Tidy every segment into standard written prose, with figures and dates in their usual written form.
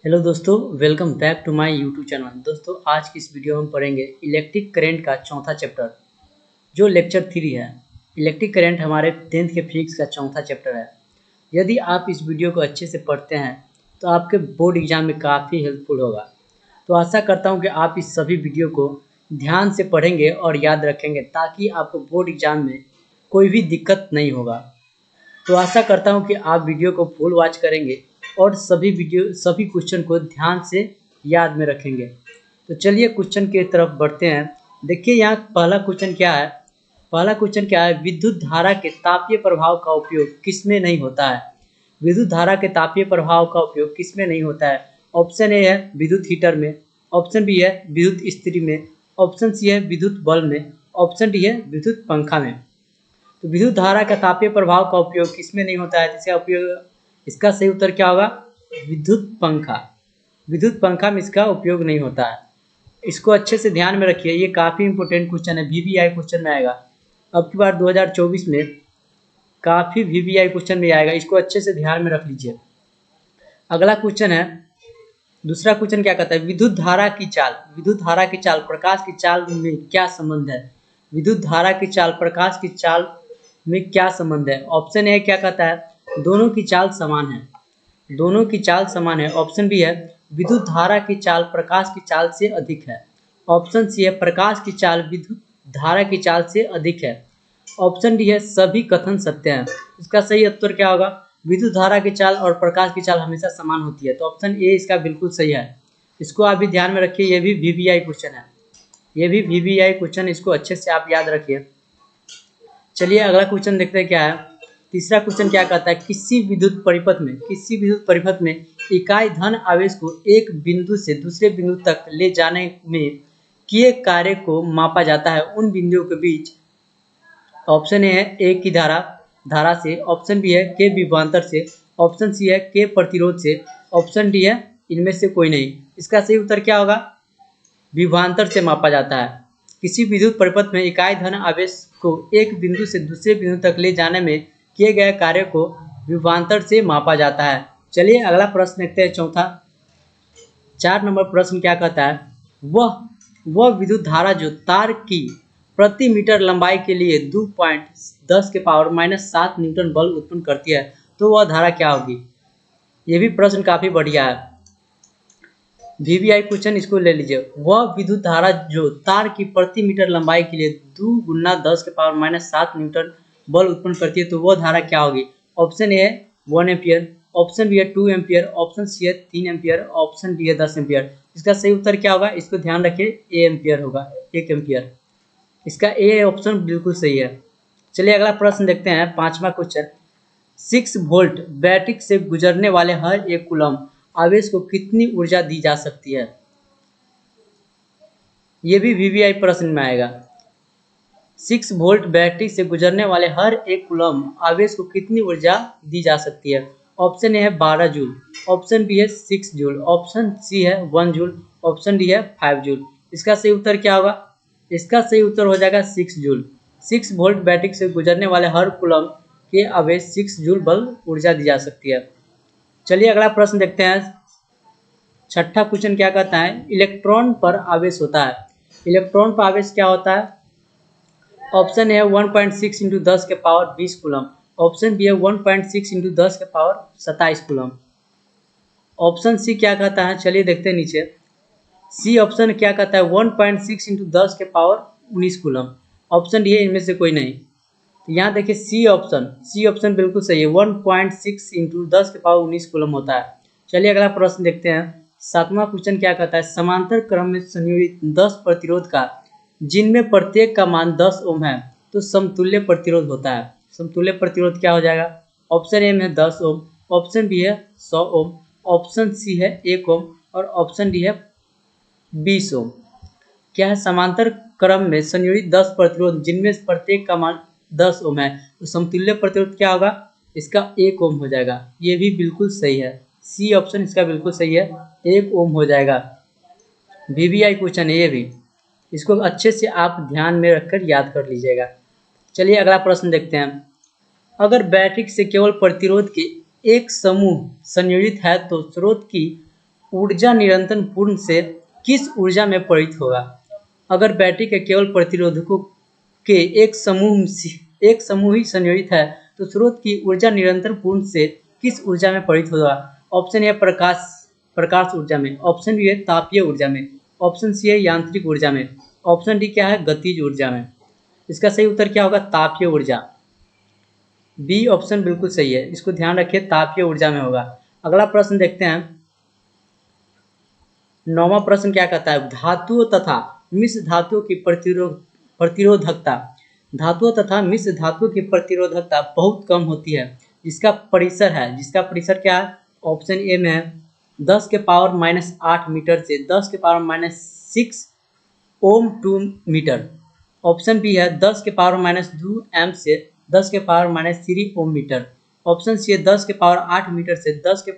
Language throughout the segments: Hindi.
हेलो दोस्तों, welcome back to my YouTube channel. दोस्तों, आज की इस वीडियो में हम पढ़ेंगे इलेक्ट्रिक करंट का चौथा चैप्टर, जो लेक्चर 3 है। इलेक्ट्रिक करंट हमारे 10th के फिजिक्स का चौथा चैप्टर है। यदि आप इस वीडियो को अच्छे से पढ़ते हैं तो आपके बोर्ड एग्जाम में काफ़ी हेल्पफुल होगा। तो आशा करता हूँ कि आप इस सभी वीडियो को ध्यान से पढ़ेंगे और याद रखेंगे, ताकि आपको बोर्ड एग्जाम में कोई भी दिक्कत नहीं होगा। तो आशा करता हूँ कि आप वीडियो को फुल वॉच करेंगे और सभी क्वेश्चन को ध्यान से याद में रखेंगे। तो चलिए क्वेश्चन की तरफ बढ़ते हैं। देखिए यहाँ पहला क्वेश्चन क्या है, विद्युत धारा के तापीय प्रभाव का उपयोग किसमें नहीं होता है। विद्युत धारा के तापीय प्रभाव का उपयोग किसमें नहीं होता है। ऑप्शन ए है विद्युत हीटर में, ऑप्शन बी है विद्युत इस्त्री में, ऑप्शन सी है विद्युत बल्ब में, ऑप्शन डी है विद्युत पंखा में। तो विद्युत धारा का तापीय प्रभाव का उपयोग किसमें नहीं होता है, जिसका उपयोग, इसका सही उत्तर क्या होगा, विद्युत पंखा। विद्युत पंखा में इसका उपयोग नहीं होता है। इसको अच्छे से ध्यान में रखिए, ये काफ़ी इंपॉर्टेंट क्वेश्चन है, वीवीआई क्वेश्चन में आएगा। अब की बार 2024 में काफ़ी वीवीआई क्वेश्चन में आएगा, इसको अच्छे से ध्यान में रख लीजिए। अगला क्वेश्चन है, दूसरा क्वेश्चन क्या कहता है, विद्युत धारा की चाल प्रकाश की चाल में क्या संबंध है। विद्युत धारा की चाल प्रकाश की चाल में क्या संबंध है। ऑप्शन ए क्या कहता है, दोनों की चाल समान है, दोनों की चाल समान है। ऑप्शन बी है विद्युत धारा की चाल प्रकाश की चाल से अधिक है। ऑप्शन सी है प्रकाश की चाल विद्युत धारा की चाल से अधिक है। ऑप्शन डी है सभी कथन सत्य हैं। इसका सही उत्तर क्या होगा, विद्युत धारा की चाल और प्रकाश की चाल हमेशा समान होती है। तो ऑप्शन ए इसका बिल्कुल सही है। इसको आप भी ध्यान में रखिए, ये भी वीवीआई क्वेश्चन है, ये भी वीवीआई क्वेश्चन, इसको अच्छे से आप याद रखिए। चलिए अगला क्वेश्चन देखते हैं क्या है। तीसरा क्वेश्चन क्या कहता है, किसी विद्युत परिपथ में इकाई धन आवेश को एक बिंदु से दूसरे बिंदु तक ले जाने में किए कार्य को मापा जाता है उन बिंदुओं के बीच। ऑप्शन ए है ए की धारा से, ऑप्शन बी है के विभवांतर से, ऑप्शन सी है के प्रतिरोध से, ऑप्शन डी है इनमें से कोई नहीं। इसका सही उत्तर क्या होगा, विभवांतर से मापा जाता है। किसी विद्युत परिपथ में इकाई धन आवेश को एक बिंदु से दूसरे बिंदु तक ले जाने में किए गए कार्य को विभवांतर से मापा जाता है। चलिए अगला प्रश्न देखते हैं, चौथा 4 नंबर प्रश्न क्या कहता है, वह विद्युत धारा जो तार की प्रति मीटर लंबाई के लिए 2.10⁻⁷ न्यूटन बल उत्पन्न करती है, तो वह धारा क्या होगी। ये भी प्रश्न काफी बढ़िया है, वीवीआई क्वेश्चन, इसको ले लीजिए। वह विद्युत धारा जो तार की प्रति मीटर लंबाई के लिए 2 × 10⁻⁷ न्यूटन बल उत्पन्न करती है, तो वह धारा क्या होगी। ऑप्शन ए है 1 एम्पियर, ऑप्शन बी है 2 एम्पियर, ऑप्शन सी है 3 एम्पियर, ऑप्शन डी है 10 एम्पियर। इसका सही उत्तर क्या होगा, इसको ध्यान रखिए, ए एम्पियर होगा, 1 एम्पियर। इसका ए ऑप्शन बिल्कुल सही है। चलिए अगला प्रश्न देखते हैं, 5वां क्वेश्चन। 6 वोल्ट बैटरी से गुजरने वाले हर 1 कूलम्ब आवेश को कितनी ऊर्जा दी जा सकती है। ये भी वीवीआई प्रश्न में आएगा। 6 वोल्ट बैटरी से गुजरने वाले हर 1 कूलम्ब आवेश को कितनी ऊर्जा दी जा सकती है। ऑप्शन ए है 12 जूल, ऑप्शन बी है 6 जूल, ऑप्शन सी है 1 जूल, ऑप्शन डी है 5 जूल। इसका सही उत्तर क्या होगा, इसका सही उत्तर हो जाएगा 6 जूल। 6 वोल्ट बैटरी से गुजरने वाले हर कूलम्ब के आवेश 6 जूल बल ऊर्जा दी जा सकती है। चलिए अगला प्रश्न देखते हैं, छठा क्वेश्चन क्या कहता है, इलेक्ट्रॉन पर आवेश होता है। इलेक्ट्रॉन पर आवेश क्या होता है। ऑप्शन ए है 1.6 × 10⁻20 कूलम्ब, ऑप्शन बी है 1.6 × 10⁻27 कूलम्ब, ऑप्शन सी क्या कहता है, चलिए देखते हैं नीचे। सी ऑप्शन क्या कहता है 1.6 × 10⁻19 कूलम्ब, ऑप्शन डी है इनमें से कोई नहीं। तो यहाँ देखिए सी ऑप्शन बिल्कुल सही है, 1.6 × 10⁻19 कूलम्ब होता है। चलिए अगला प्रश्न देखते हैं, 7वां क्वेश्चन क्या कहता है, समांतर क्रम में संयोजित 10 प्रतिरोध का जिनमें प्रत्येक का मान 10 ओम है, तो समतुल्य प्रतिरोध होता है। समतुल्य प्रतिरोध क्या हो जाएगा। ऑप्शन ए में 10 ओम, ऑप्शन बी है 100 ओम, ऑप्शन सी है 1 ओम और ऑप्शन डी है 20 ओम। क्या है, समांतर क्रम में संयोजित 10 प्रतिरोध जिनमें प्रत्येक का मान 10 ओम है, तो समतुल्य प्रतिरोध क्या होगा, इसका 1 ओम हो जाएगा। ये भी बिल्कुल सही है, सी ऑप्शन इसका बिल्कुल सही है, 1 ओम हो जाएगा। वीवीआई क्वेश्चन है ये भी, इसको अच्छे से आप ध्यान में रखकर याद कर लीजिएगा। चलिए अगला प्रश्न देखते हैं, अगर बैटरी से केवल प्रतिरोध के एक समूह संयोजित है तो स्रोत की ऊर्जा निरंतर पूर्ण से किस ऊर्जा में परिवर्तित होगा? अगर बैटरी के केवल प्रतिरोधकों के एक समूह ही संयोजित है तो स्रोत की ऊर्जा निरंतर पूर्ण से किस ऊर्जा में परिवर्तित होगा? ऑप्शन ए प्रकाश ऊर्जा में, ऑप्शन बी है तापीय ऊर्जा में, ऑप्शन सी है यांत्रिक ऊर्जा में, ऑप्शन डी क्या है गतिज ऊर्जा में। इसका सही उत्तर क्या होगा? तापीय ऊर्जा। बी ऑप्शन बिल्कुल सही है, इसको ध्यान रखिए, तापीय ऊर्जा में होगा। अगला प्रश्न देखते हैं। 9वां प्रश्न क्या कहता है? धातुओं तथा मिश्र धातुओं की प्रतिरोधकता, धातुओं तथा मिश्र धातुओं की प्रतिरोधकता बहुत कम होती है, जिसका परिसर क्या है? ऑप्शन ए में है 10 के पावर -8 मीटर से 10 के power -6 ohm to metre, option B है 10 के पावर -2 एम से 10 के power -3 ohm metre, option C है 10 के पावर 8 मीटर से 10 के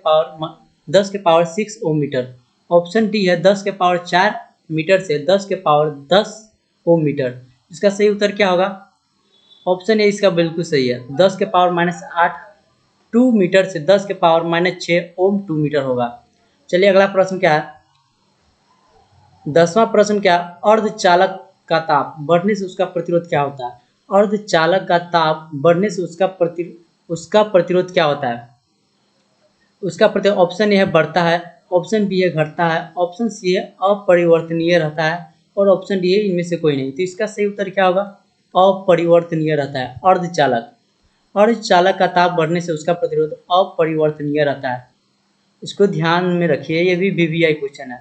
power 6 ohm metre, option D है 10 के पावर 4 मीटर से 10 के पावर 10 ओम मीटर। इसका सही उत्तर क्या होगा? ऑप्शन ए इसका बिल्कुल सही है, 10 के पावर -8 2 मीटर से 10 के पावर -6 ओम 2 मीटर होगा। चलिए अगला प्रश्न क्या है? 10वां प्रश्न क्या? अर्धचालक का ताप बढ़ने से उसका प्रतिरोध क्या होता है? अर्धचालक का ताप बढ़ने से उसका प्रतिरोध क्या होता है? उसका प्रतिरोध ऑप्शन ए है बढ़ता है, ऑप्शन बी है घटता है, ऑप्शन सी है अपरिवर्तनीय रहता है और ऑप्शन डी है इनमें से कोई नहीं। तो इसका सही उत्तर क्या होगा? अपरिवर्तनीय रहता है। अर्धचालक का ताप बढ़ने से उसका प्रतिरोध अपरिवर्तनीय रहता है। इसको ध्यान में रखिए, ये भी वीवीआई क्वेश्चन है।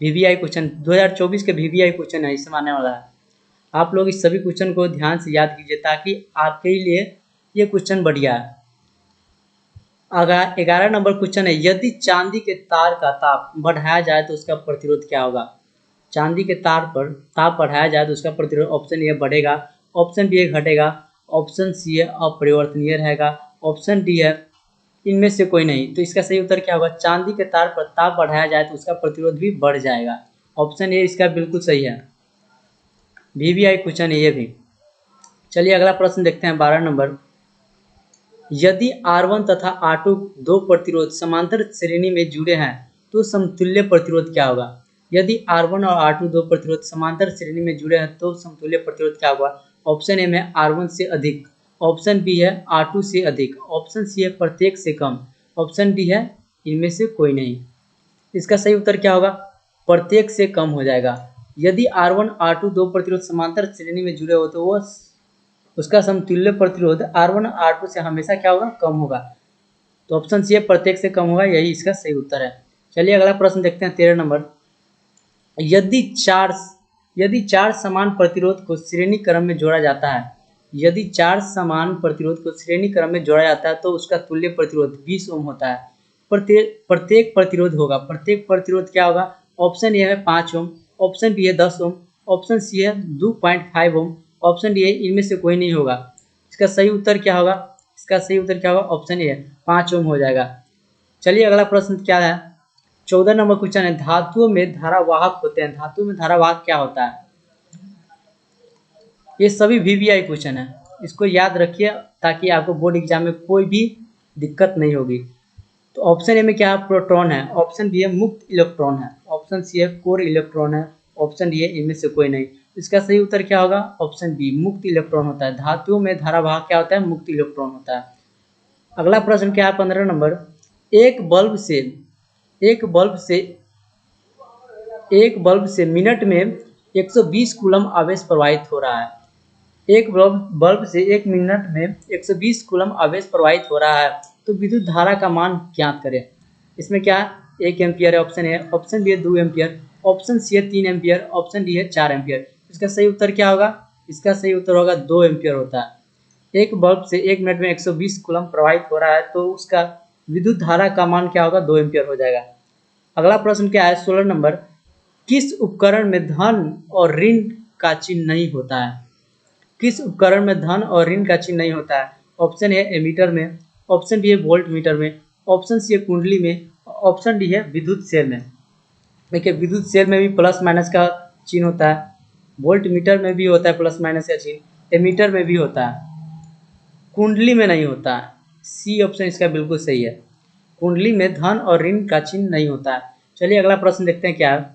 वीवीआई क्वेश्चन 2024 के वीवीआई क्वेश्चन है, इसमें आने वाला है। आप लोग इस सभी क्वेश्चन को ध्यान से याद कीजिए ताकि आपके लिए ये क्वेश्चन बढ़िया है। 11 नंबर क्वेश्चन है, यदि चांदी के तार का ताप बढ़ाया जाए तो उसका प्रतिरोध क्या होगा? चांदी के तार पर ताप बढ़ाया जाए तो उसका प्रतिरोध ऑप्शन ए बढ़ेगा, ऑप्शन बी घटेगा, ऑप्शन सी है अपरिवर्तनीय रहेगा, ऑप्शन डी है इनमें से कोई नहीं। तो इसका सही उत्तर क्या होगा? चांदी के तार पर ताप बढ़ाया जाए तो उसका प्रतिरोध भी बढ़ जाएगा। ऑप्शन ए इसका बिल्कुल सही है, वीवीआई क्वेश्चन है ये भी। चलिए अगला प्रश्न देखते हैं 12 नंबर। यदि R1 तथा R2 दो प्रतिरोध समांतर श्रेणी में जुड़े हैं तो समतुल्य प्रतिरोध क्या होगा? यदि R1 और R2 दो प्रतिरोध समांतर श्रेणी में जुड़े हैं तो समतुल्य प्रतिरोध क्या होगा? ऑप्शन ए में R1 से अधिक, ऑप्शन बी है R2 से अधिक, ऑप्शन सी है प्रत्येक से कम, ऑप्शन डी है इनमें से कोई नहीं। इसका सही उत्तर क्या होगा? प्रत्येक से कम हो जाएगा। यदि R1 R2 दो प्रतिरोध समांतर श्रेणी में जुड़े हो तो वो उसका समतुल्य प्रतिरोध R1 R2 से हमेशा क्या होगा? कम होगा। तो ऑप्शन सी है प्रत्येक से कम होगा, यही इसका सही उत्तर है। चलिए अगला प्रश्न देखते हैं 13 नंबर। यदि चार समान प्रतिरोध को श्रेणी क्रम में जोड़ा जाता है, यदि चार समान प्रतिरोध को श्रेणी क्रम में जोड़ा जाता है तो उसका तुल्य प्रतिरोध 20 ओम होता है। प्रत्येक प्रतिरोध क्या होगा? ऑप्शन ए है 5 ओम, ऑप्शन बी है 10 ओम, ऑप्शन सी है 2.5 ओम, ऑप्शन डी है इनमें से कोई नहीं होगा। इसका सही उत्तर क्या होगा? इसका सही उत्तर क्या होगा? ऑप्शन ए 5 ओम हो जाएगा। चलिए अगला प्रश्न क्या है? 14 नंबर क्वेश्चन है, धातुओं में धारावाहक होते हैं, धातुओं में धारावाहक क्या होता है? ये सभी वीवीआई क्वेश्चन है, इसको याद रखिए ताकि आपको बोर्ड एग्जाम में कोई भी दिक्कत नहीं होगी। तो ऑप्शन ए में क्या है? प्रोटॉन है, ऑप्शन बी है मुक्त इलेक्ट्रॉन है, ऑप्शन सी है कोर इलेक्ट्रॉन है, ऑप्शन डी है इनमें से कोई नहीं। इसका सही उत्तर क्या होगा? ऑप्शन बी मुक्त इलेक्ट्रॉन होता है। धातुओं में धारावाहक क्या होता है? मुक्त इलेक्ट्रॉन होता है। अगला प्रश्न क्या है? 15 नंबर। एक बल्ब से मिनट में 120 कूलम आवेश प्रवाहित हो रहा है। एक बल्ब से 1 मिनट में 120 कूलम आवेश प्रवाहित हो रहा है तो विद्युत धारा का मान ज्ञात करें। इसमें क्या है? 1 एम्पियर है ऑप्शन ए, ऑप्शन बी है 2 एम्पियर, ऑप्शन सी है 3 एम्पियर, ऑप्शन डी है 4 एम्पियर। इसका सही उत्तर क्या होगा? इसका सही उत्तर होगा 2 एम्पियर होता है। एक बल्ब से 1 मिनट में 120 कूलम प्रवाहित हो रहा है तो उसका विद्युत धारा का मान क्या होगा? 2 एम्पियर हो जाएगा। अगला प्रश्न क्या है? 16 नंबर। किस उपकरण में धन और ऋण का चिन्ह नहीं होता है? किस उपकरण में धन और ऋण का चिन्ह नहीं होता है? ऑप्शन ए एमीटर में, ऑप्शन बी है वोल्ट मीटर में, ऑप्शन सी है कुंडली में, ऑप्शन डी है विद्युत सेल में। देखिए विद्युत सेल में भी प्लस माइनस का चिन्ह होता है, वोल्ट मीटर में भी होता है प्लस माइनस का चिन्ह, एमीटर में भी होता है, कुंडली में नहीं होता है। सी ऑप्शन इसका बिल्कुल सही है, कुंडली में धन और ऋण का चिन्ह नहीं होता है। चलिए अगला प्रश्न देखते हैं क्या है।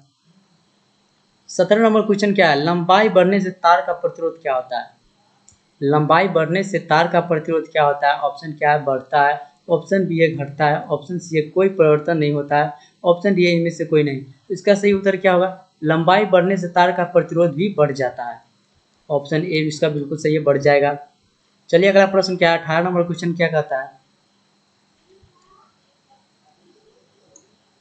17 नंबर क्वेश्चन क्या है, लंबाई बढ़ने से तार का प्रतिरोध क्या होता है। लंबाई बढ़ने से तार का प्रतिरोध क्या होता है। ऑप्शन क्या है, बढ़ता है। ऑप्शन बी है, घटता है। ऑप्शन सी है, कोई परिवर्तन नहीं होता है। ऑप्शन डी है, इनमें से कोई नहीं। इसका सही उत्तर क्या होगा, लंबाई बढ़ने से तार का प्रतिरोध भी बढ़ जाता है। ऑप्शन ए इसका बिल्कुल सही है, बढ़ जाएगा। चलिए अगला प्रश्न क्या है, 18 नंबर क्वेश्चन क्या कहता है,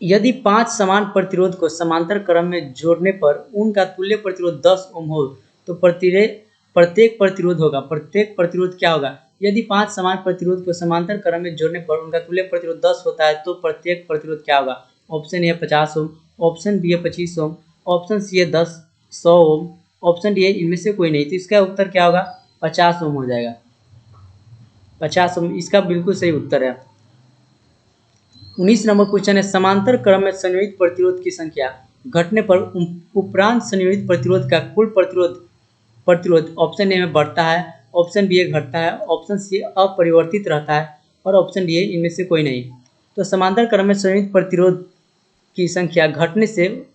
यदि 5 समान प्रतिरोध को समांतर क्रम में जोड़ने पर उनका तुल्य प्रतिरोध 10 ओम हो तो प्रत्येक प्रतिरोध क्या होगा। यदि 5 समान प्रतिरोध को समांतर क्रम में जोड़ने पर उनका तुल्य प्रतिरोध 10 होता है तो प्रत्येक प्रतिरोध क्या होगा। Option A 50 ohm, option B है 25 ओम, ऑप्शन सी है 10 100 ओम, ऑप्शन डी है इनमें से कोई नहीं। तो इसका उत्तर क्या होगा, 50 ओम हो जाएगा। 50 ओम इसका बिल्कुल सही उत्तर है। 19 नंबर क्वेश्चन है, समांतर क्रम में संयोजित प्रतिरोध की संख्या घटने पर उपरांत संयोजित प्रतिरोध का कुल प्रतिरोध ऑप्शन ए में बढ़ता है, ऑप्शन बी घटता है, ऑप्शन सी अपरिवर्तित रहता है और ऑप्शन डी इनमें से कोई नहीं। तो समांतर क्रम में संयोजित प्रतिरोध की संख्या घटने से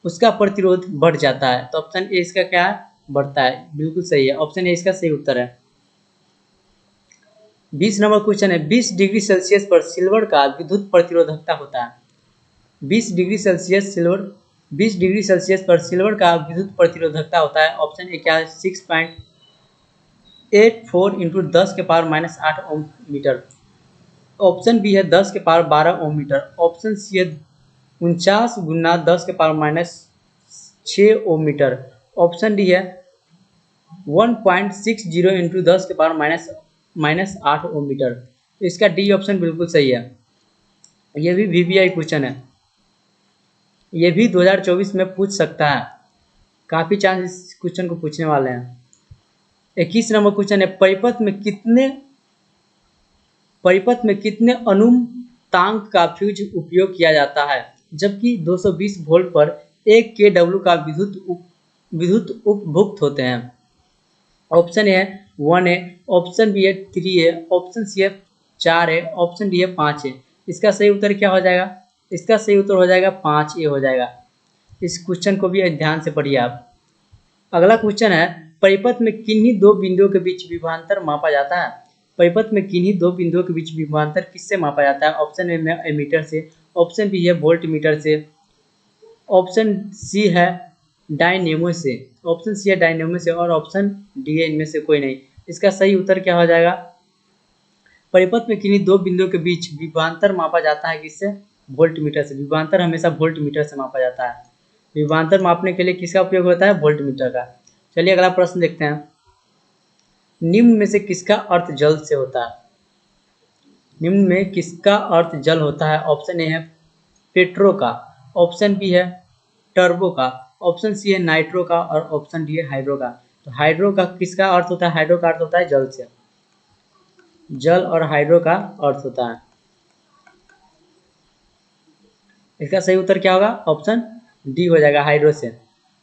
उसका प्रतिरोध बढ़ जाता है। तो ऑप्शन ए इसका क्या है, बढ़ता है, बिल्कुल सही है। ऑप्शन ए इसका सही उत्तर है। 20 नंबर क्वेश्चन है, 20 डिग्री सेल्सियस पर सिल्वर का विद्युत प्रतिरोधकता होता है। 20 डिग्री सेल्सियस पर सिल्वर का विद्युत प्रतिरोधकता होता है। ऑप्शन ए क्या है, 6.84 इंटू 10 के पावर -8 ओम मीटर। ऑप्शन बी है 10 के पावर 12 ओम मीटर। ऑप्शन सी है 49 गुना 10 के power -6 ohm metre. Option D है 1.60 इंटू 10 के पावर -8 ओम मीटर। इसका डी ऑप्शन बिल्कुल सही है। ये भी वीवीआई क्वेश्चन है, ये भी 2024 में पूछ सकता है, काफ़ी चांस इस क्वेश्चन को पूछने वाले हैं। 21 नंबर क्वेश्चन है, परिपथ में कितने अनुमतांक का फ्यूज उपयोग किया जाता है जबकि 220 वोल्ट पर 1 kW का विद्युत उपभुक्त होते हैं। ऑप्शन ए है 1 है, ऑप्शन बी है 3 है, ऑप्शन सी है 4 है, ऑप्शन डी है 5 है। इसका सही उत्तर क्या हो जाएगा, इसका सही उत्तर हो जाएगा 5 ए हो जाएगा। इस क्वेश्चन को भी ध्यान से पढ़िए आप। अगला क्वेश्चन है, परिपथ में किन्हीं दो बिंदुओं के बीच विभवांतर मापा जाता है। परिपथ में किन्हीं दो बिंदुओं के बीच विभवांतर किससे मापा जाता है। ऑप्शन ए में एमीटर से, ऑप्शन बी है वोल्ट मीटर से, ऑप्शन सी है डायनेमो से, ऑप्शन सी है डायनेमो से और ऑप्शन डी है इनमें से कोई नहीं। इसका सही उत्तर क्या हो जाएगा, परिपथ में किन्हीं दो बिंदुओं के बीच विभवांतर मापा जाता है किससे, वोल्ट मीटर से। विभवांतर हमेशा वोल्ट मीटर से मापा जाता है। विभवांतर मापने के लिए किसका उपयोग होता है, वोल्ट मीटर का। चलिए अगला प्रश्न देखते हैं, निम्न में से किसका अर्थ जल से होता है। निम्न में किसका अर्थ जल होता है। ऑप्शन ए है पेट्रो का, ऑप्शन बी है टर्बो का, ऑप्शन सी है नाइट्रो का और ऑप्शन डी है हाइड्रो का। तो हाइड्रो का किसका अर्थ होता है, हाइड्रो का अर्थ होता है जल से। जल और हाइड्रो का अर्थ होता है। इसका सही उत्तर क्या होगा, ऑप्शन डी हो जाएगा, हाइड्रो से।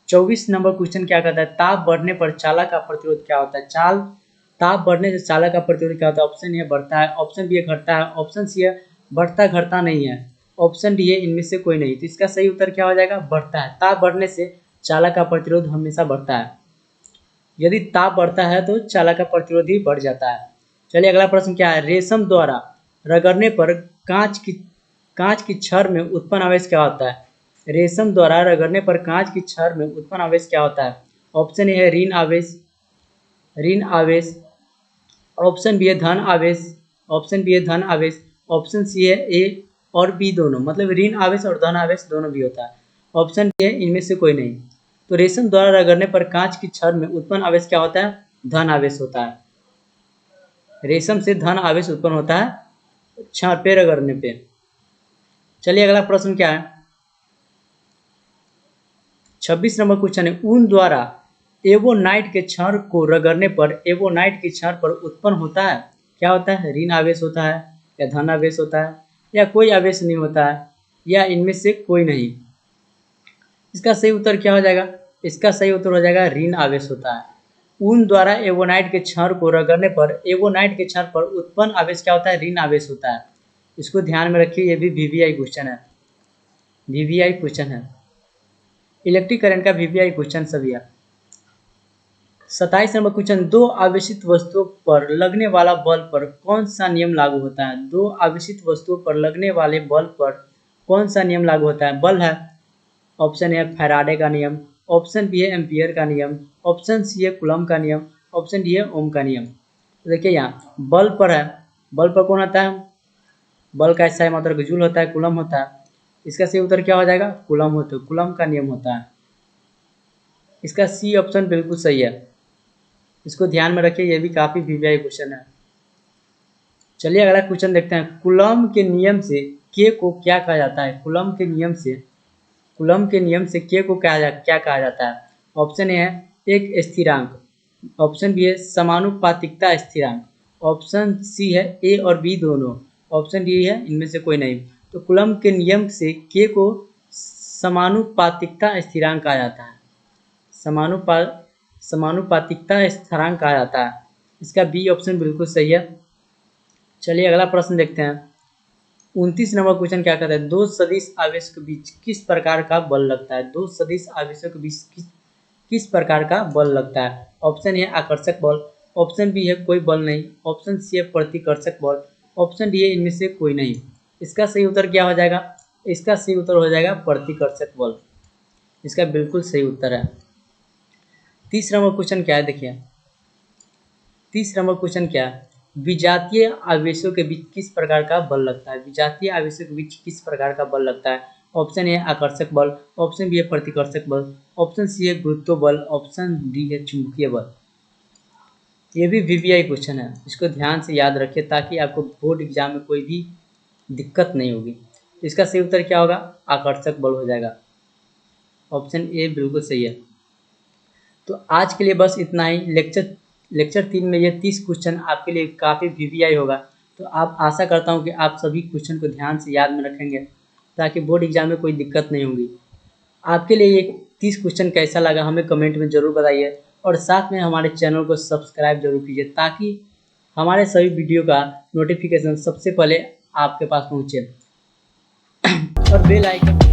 24 नंबर क्वेश्चन क्या कहता है, ताप बढ़ने पर चालक का प्रतिरोध क्या होता है। ताप बढ़ने से चालक का प्रतिरोध क्या होता है। ऑप्शन ए बढ़ता है, ऑप्शन बी घटता है, ऑप्शन सी है बढ़ता घटता नहीं है, ऑप्शन डी है इनमें से कोई नहीं। तो इसका सही उत्तर क्या हो जाएगा, बढ़ता है। ताप बढ़ने से चालक का प्रतिरोध हमेशा बढ़ता है। यदि ताप बढ़ता है तो चालक का प्रतिरोध ही बढ़ जाता है। चलिए अगला प्रश्न क्या है, रेशम द्वारा रगड़ने पर कांच की छड़ में उत्पन्न आवेश क्या होता है। रेशम द्वारा रगड़ने पर कांच की छड़ में उत्पन्न आवेश क्या होता है। ऑप्शन ए है ऋण आवेश, ऑप्शन बी है धन आवेश, ऑप्शन बी है धन आवेश, ऑप्शन सी है ए और बी दोनों, मतलब ऋण आवेश और धन आवेश दोनों भी होता है। ऑप्शन डी है इनमें से कोई नहीं। तो रेशम द्वारा रगड़ने पर कांच की छड़ में उत्पन्न आवेश क्या होता है, धन आवेश होता है। रेशम से धन आवेश उत्पन्न होता है छड़ पे रगड़ने पे। चलिए अगला प्रश्न क्या है, 26 नंबर क्वेश्चन है, ऊन द्वारा एवोनाइट के क्षण को रगड़ने पर एवोनाइट के क्षण पर उत्पन्न होता है क्या होता है, ऋण आवेश होता है या धन आवेश होता है या कोई आवेश नहीं होता है या इनमें से कोई नहीं। इसका सही उत्तर क्या हो जाएगा, इसका सही उत्तर हो जाएगा ऋण आवेश होता है। ऊन द्वारा एवोनाइट के क्षण को रगड़ने पर एवोनाइट के क्षण पर उत्पन्न आवेश क्या होता है, ऋण आवेश होता है। इसको ध्यान में रखिए, ये भी वीवीआई क्वेश्चन है, वीवीआई क्वेश्चन है। इलेक्ट्रिक करंट का वीवीआई क्वेश्चन सभी है। 27 नंबर क्वेश्चन, दो आवेशित वस्तुओं पर लगने वाला बल पर कौन सा नियम लागू होता है? दो आवेशित वस्तुओं पर लगने वाले बल पर कौन सा नियम लागू होता है? बल है, ऑप्शन ए फैराडे का नियम, ऑप्शन बी है एम्पियर का नियम, ऑप्शन सी है कूलम का नियम, ऑप्शन डी है ओम का नियम। तो देखिए यहाँ बल पर है, बल पर कौन आता है? बल का SI मात्रक जूल होता है, कूलम होता है। इसका सही उत्तर क्या हो जाएगा? कूलम होता है, कूलम का नियम होता है। इसका सी ऑप्शन बिल्कुल सही है, इसको ध्यान में रखिए, ये भी काफी वीवीआई क्वेश्चन है। चलिए अगला क्वेश्चन देखते हैं। कूलम के नियम से के को क्या कहा जाता है? कूलम के नियम से के को क्या कहा जाता है? ऑप्शन ए है एक स्थिरांक, ऑप्शन बी है समानुपातिकता स्थिरांक, ऑप्शन सी है ए और बी दोनों, ऑप्शन डी है इनमें से कोई नहीं। तो कूलम के नियम से के को समानुपातिकता स्थिरांक कहा जाता है, समानुपातिकता स्थिरांक कहा जाता है। इसका बी ऑप्शन बिल्कुल सही है। चलिए अगला प्रश्न देखते हैं। 29 नंबर क्वेश्चन क्या कहता है? दो सदिश आवेश के बीच किस प्रकार का बल लगता है? दो सदिश आवेशों के बीच किस प्रकार का बल लगता है? ऑप्शन ए आकर्षक बल, ऑप्शन बी है कोई बल नहीं, ऑप्शन सी है प्रतिकर्षक बल, ऑप्शन डी है इनमें से कोई नहीं। इसका सही उत्तर क्या हो जाएगा? इसका सही उत्तर हो जाएगा प्रतिकर्षक बल, इसका बिल्कुल सही उत्तर है। 30 नंबर क्वेश्चन क्या है? देखिए 30 नंबर क्वेश्चन क्या है? विजातीय आवेशों के बीच किस प्रकार का बल लगता है? विजातीय आवेशों के बीच किस प्रकार का बल लगता है? ऑप्शन ए आकर्षक बल, ऑप्शन बी है प्रतिकर्षक बल, ऑप्शन सी है गुरुत्व बल, ऑप्शन डी है चुंबकीय बल। ये भी वीवीआई क्वेश्चन है, इसको ध्यान से याद रखिए ताकि आपको बोर्ड एग्जाम में कोई भी दिक्कत नहीं होगी। इसका सही उत्तर क्या होगा? आकर्षक बल हो जाएगा, ऑप्शन ए बिल्कुल सही है। तो आज के लिए बस इतना ही। लेक्चर 3 में ये 30 क्वेश्चन आपके लिए काफ़ी वीवीआई होगा। तो आप आशा करता हूँ कि आप सभी क्वेश्चन को ध्यान से याद में रखेंगे ताकि बोर्ड एग्जाम में कोई दिक्कत नहीं होगी। आपके लिए ये 30 क्वेश्चन कैसा लगा हमें कमेंट में ज़रूर बताइए, और साथ में हमारे चैनल को सब्सक्राइब जरूर कीजिए ताकि हमारे सभी वीडियो का नोटिफिकेशन सबसे पहले आपके पास पहुँचे और बेल आइकन